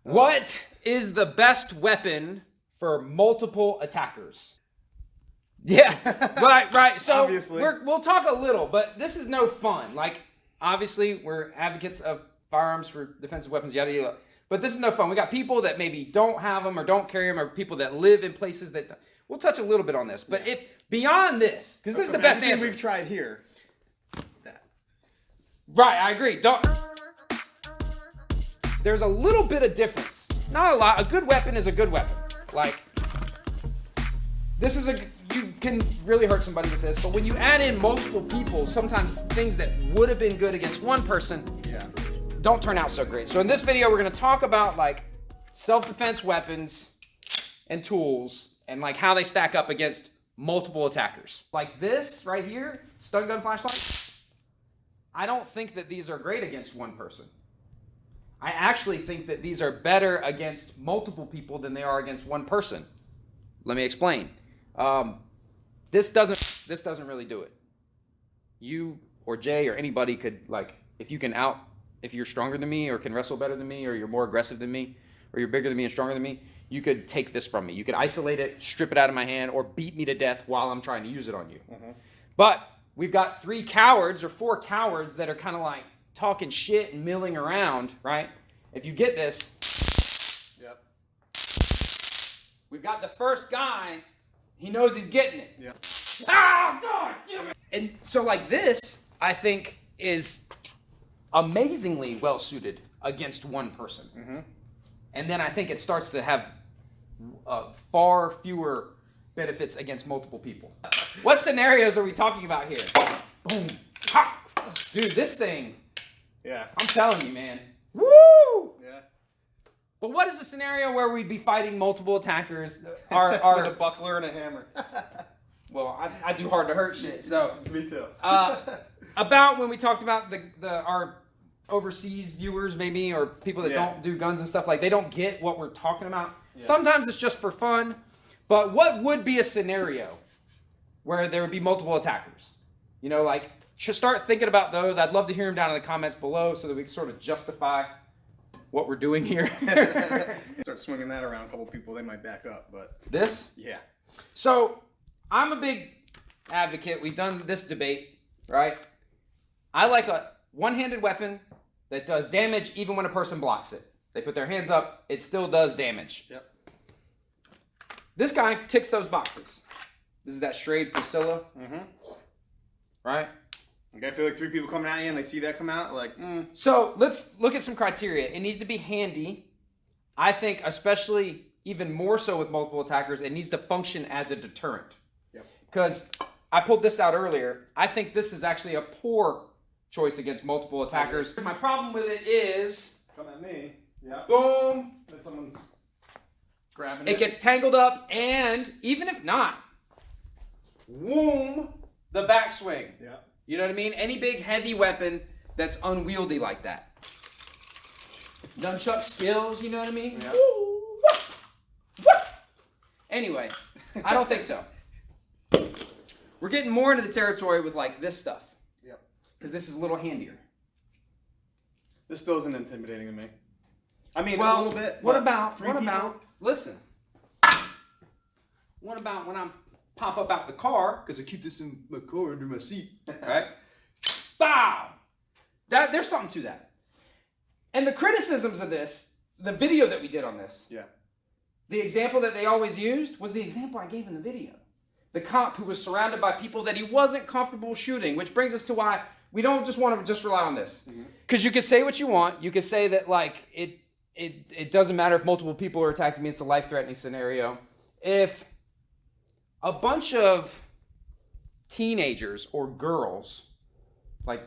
What is the best weapon for multiple attackers? Yeah, right. So we'll talk a little, but this is no fun. Like, obviously, we're advocates of firearms for defensive weapons, yada, yada. But this is no fun. We got people that maybe don't have them or don't carry them, or people that live in places that... We'll touch a little bit on this. But if beyond this, because this is the best answer. We've tried here. Right, I agree. There's a little bit of difference. Not a lot. A good weapon is a good weapon. Like, this is you can really hurt somebody with this, but when you add in multiple people, sometimes things that would have been good against one person don't turn out so great. So in this video, we're going to talk about like self-defense weapons and tools and like how they stack up against multiple attackers. Like this right here, stun gun flashlight. I don't think that these are great against one person. I actually think that these are better against multiple people than they are against one person. Let me explain. This doesn't really do it. You or Jay or anybody could, like, if you're stronger than me or can wrestle better than me or you're more aggressive than me or you're bigger than me and stronger than me, you could take this from me. You could isolate it, strip it out of my hand, or beat me to death while I'm trying to use it on you. Mm-hmm. But we've got 3 cowards or 4 cowards that are kind of like talking shit and milling around, right? If you get this, we've got the first guy, he knows he's getting it. Yep. Ah, God damn it! And so like this, I think, is amazingly well suited against one person. Mm-hmm. And then I think it starts to have far fewer benefits against multiple people. What scenarios are we talking about here? Boom. Ha! Dude, this thing, I'm telling you, man. Woo! Yeah. But what is a scenario where we'd be fighting multiple attackers? With a buckler and a hammer. Well, I do hard to hurt shit, so. Me too. About when we talked about our overseas viewers maybe, or people that don't do guns and stuff, like they don't get what we're talking about. Yeah. Sometimes it's just for fun, but what would be a scenario where there would be multiple attackers? You know, like, start thinking about those. I'd love to hear them down in the comments below so that we can sort of justify what we're doing here. Start swinging that around a couple people, they might back up, but... This? Yeah. So, I'm a big advocate. We've done this debate, right? I like a one-handed weapon that does damage even when a person blocks it. They put their hands up, it still does damage. Yep. This guy ticks those boxes. This is that strayed Priscilla. Mm-hmm. Right? Okay, I feel like 3 people coming at you and they see that come out, like, So, let's look at some criteria. It needs to be handy. I think, especially even more so with multiple attackers, it needs to function as a deterrent. Yep. Because I pulled this out earlier. I think this is actually a poor choice against multiple attackers. My problem with it is... Come at me. Yeah. Boom. Then someone's grabbing it. It gets tangled up, and even if not, whoom, the backswing. Yeah. You know what I mean? Any big heavy weapon that's unwieldy like that. Nunchuck skills, you know what I mean? Yeah. Anyway, I don't think so. We're getting more into the territory with like this stuff. Yep. Because this is a little handier. This still isn't intimidating to me. I mean, well, a little bit. What about, listen. What about when I'm pop up out the car, because I keep this in my car under my seat, right? Bow! There's something to that. And the criticisms of this, the video that we did on this, the example that they always used was the example I gave in the video. The cop who was surrounded by people that he wasn't comfortable shooting, which brings us to why we don't just want to just rely on this. Because you can say what you want. You can say that, like, it doesn't matter if multiple people are attacking me. It's a life-threatening scenario. If a bunch of teenagers or girls, like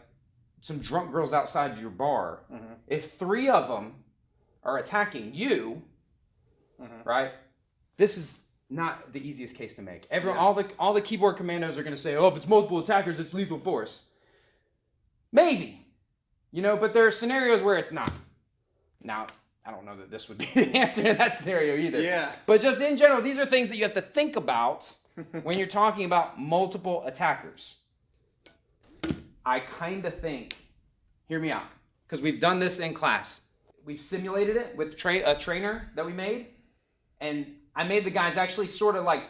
some drunk girls outside your bar, if 3 of them are attacking you, right, this is not the easiest case to make. All the keyboard commandos are going to say, oh, if it's multiple attackers, it's lethal force. Maybe, you know, but there are scenarios where it's not. Now, I don't know that this would be the answer to that scenario either. Yeah. But just in general, these are things that you have to think about when you're talking about multiple attackers. I kind of think, hear me out, because we've done this in class. we've simulated it with a trainer that we made, and I made the guys actually sort of like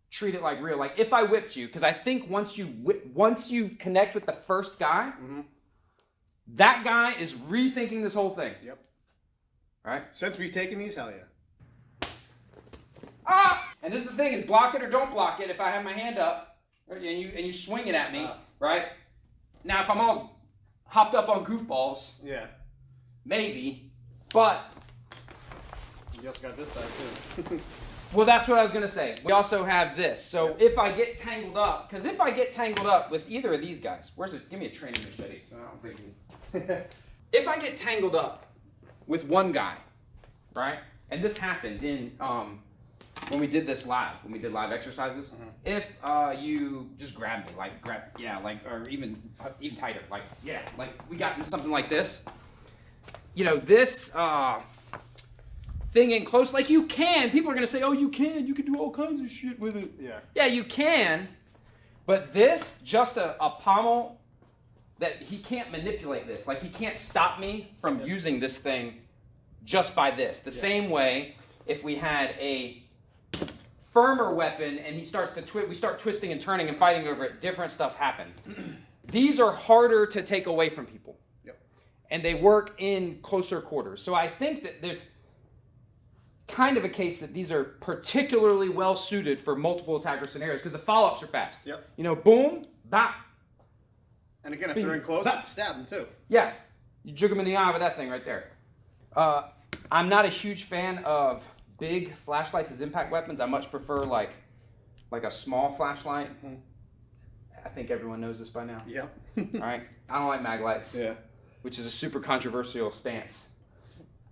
treat it like real. Like if I whipped you, because I think once you connect with the first guy, that guy is rethinking this whole thing. Yep. All right. Since we've taken these, hell yeah. Ah! And this is the thing: is block it or don't block it. If I have my hand up, and you swing it at me, right? Now, if I'm all hopped up on goofballs, yeah, maybe, but you also got this side too. well, that's what I was gonna say. We also have this. So if I get tangled up, because if I get tangled up with either of these guys, where's it? Give me a training machete. So I don't think. If I get tangled up with one guy, right? And this happened in when we did this live, when we did live exercises. If you just grab me, or even tighter, like we got into something like this. You know, this thing in close, like you can. People are gonna say, "Oh, you can do all kinds of shit with it." Yeah, you can. But this, just a pommel that he can't manipulate this. Like he can't stop me from using this thing just by this. The same way, if we had a firmer weapon and he starts to we start twisting and turning and fighting over it, different stuff happens. These are harder to take away from people. And they work in closer quarters. So I think that there's kind of a case that these are particularly well suited for multiple attacker scenarios because the follow-ups are fast. You know, boom, bop. And again, if they're in close, stab them too. Yeah, you jig them in the eye with that thing right there. I'm not a huge fan of big flashlights as impact weapons. I much prefer like a small flashlight. I think everyone knows this by now. Yep. All right. I don't like mag lights. Yeah. Which is a super controversial stance.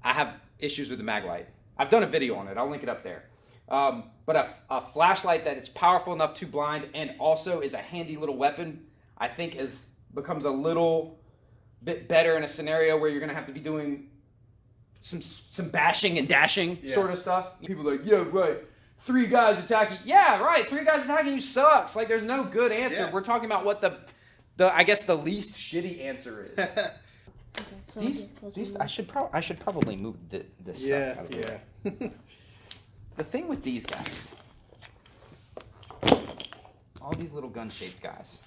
I have issues with the mag light. I've done a video on it. I'll link it up there. But a flashlight that is powerful enough to blind and also is a handy little weapon, I think becomes a little bit better in a scenario where you're going to have to be doing some bashing and dashing sort of stuff. People are like, yeah, right. 3 guys attacking. Yeah, right. 3 guys attacking you sucks. Like, there's no good answer. We're talking about what I guess the least shitty answer is. These I should probably move this stuff out of the way. The thing with these guys, all these little gun-shaped guys,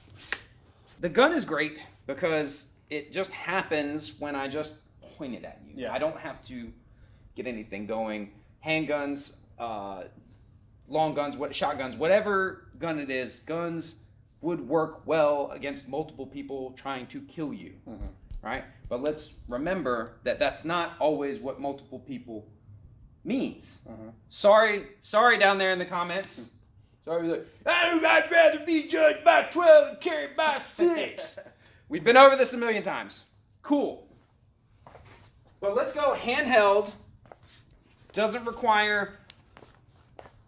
the gun is great because it just happens when I just point it at you. I don't have to get anything going. Handguns, long guns, shotguns, whatever gun it is, guns would work well against multiple people trying to kill you. Right? But let's remember that that's not always what multiple people means. Sorry down there in the comments. Sorry, like, I'd rather be judged by 12 and carried by 6. We've been over this a million times. Cool. But let's go handheld. Doesn't require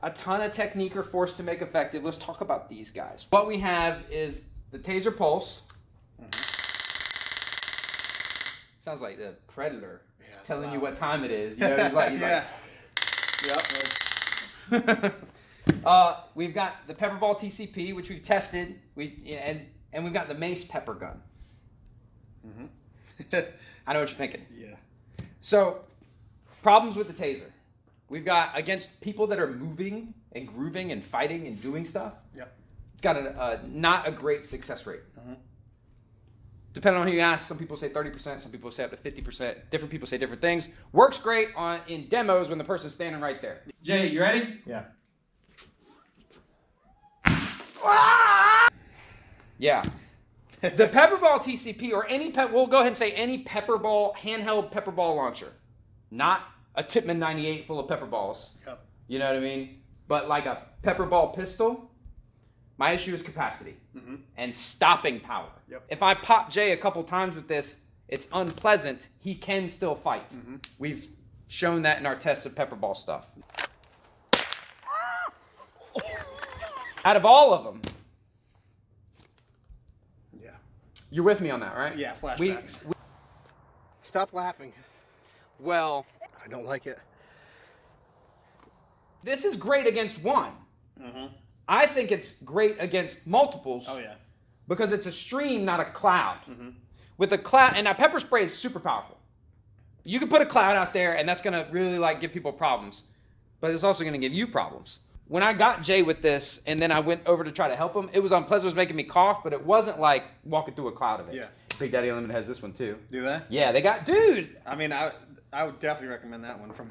a ton of technique or force to make effective. Let's talk about these guys. What we have is the Taser Pulse. Sounds like the Predator telling you what time it is. You know, he's like we've got the Pepperball TCP, which we've tested. And we've got the Mace Pepper Gun. I know what you're thinking. Yeah. So, problems with the Taser. We've got against people that are moving and grooving and fighting and doing stuff. It's got not a great success rate. Depending on who you ask, some people say 30%, some people say up to 50%. Different people say different things. Works great in demos when the person's standing right there. Jay, you ready? Yeah. Yeah. The Pepperball TCP or we'll go ahead and say any handheld Pepperball launcher. Not a Tippmann 98 full of pepper balls. You know what I mean? But like a Pepperball pistol, my issue is capacity and stopping power. If I pop Jay a couple times with this, it's unpleasant. He can still fight. We've shown that in our tests of Pepperball stuff. Out of all of them, you're with me on that, right? Yeah, flashbacks. Stop laughing. Well, I don't like it. This is great against one. I think it's great against multiples. Oh, yeah. Because it's a stream, not a cloud. With a cloud, and now pepper spray is super powerful. You can put a cloud out there, and that's gonna really like give people problems, but it's also gonna give you problems. When I got Jay with this, and then I went over to try to help him, it was unpleasant. It was making me cough, but it wasn't like walking through a cloud of it. Yeah. Big Daddy Unlimited has this one too. Do they? Yeah, they got, dude. I mean, I would definitely recommend that one from.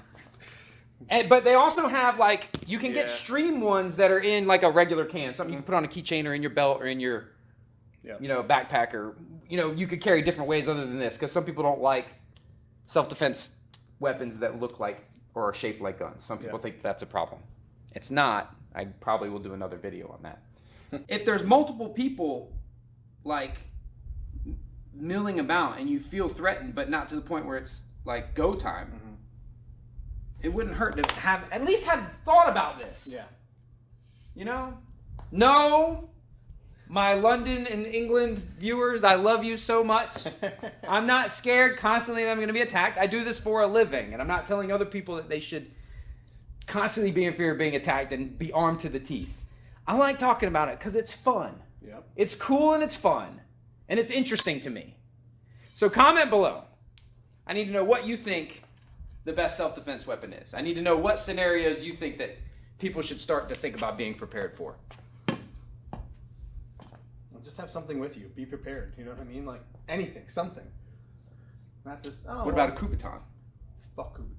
But they also have like you can get Yeah. stream ones that are in like a regular can, something you can put on a keychain or in your belt or in your, backpack, or you could carry different ways other than this, because some people don't like self-defense weapons that look like or are shaped like guns. Some people think that's a problem. It's not. I probably will do another video on that. If there's multiple people like milling about and you feel threatened, but not to the point where it's like go time, it wouldn't hurt to have at least have thought about this. Yeah. No, my London and England viewers, I love you so much. I'm not scared constantly that I'm going to be attacked. I do this for a living, and I'm not telling other people that they should constantly be in fear of being attacked and be armed to the teeth. I like talking about it because it's fun. Yep. It's cool and it's fun, and it's interesting to me. So comment below. I need to know what you think the best self-defense weapon is. I need to know what scenarios you think that people should start to think about being prepared for. Just have something with you. Be prepared. You know what I mean? Like anything, something. Not just. What about a Kupitan? Fuck Kupitan.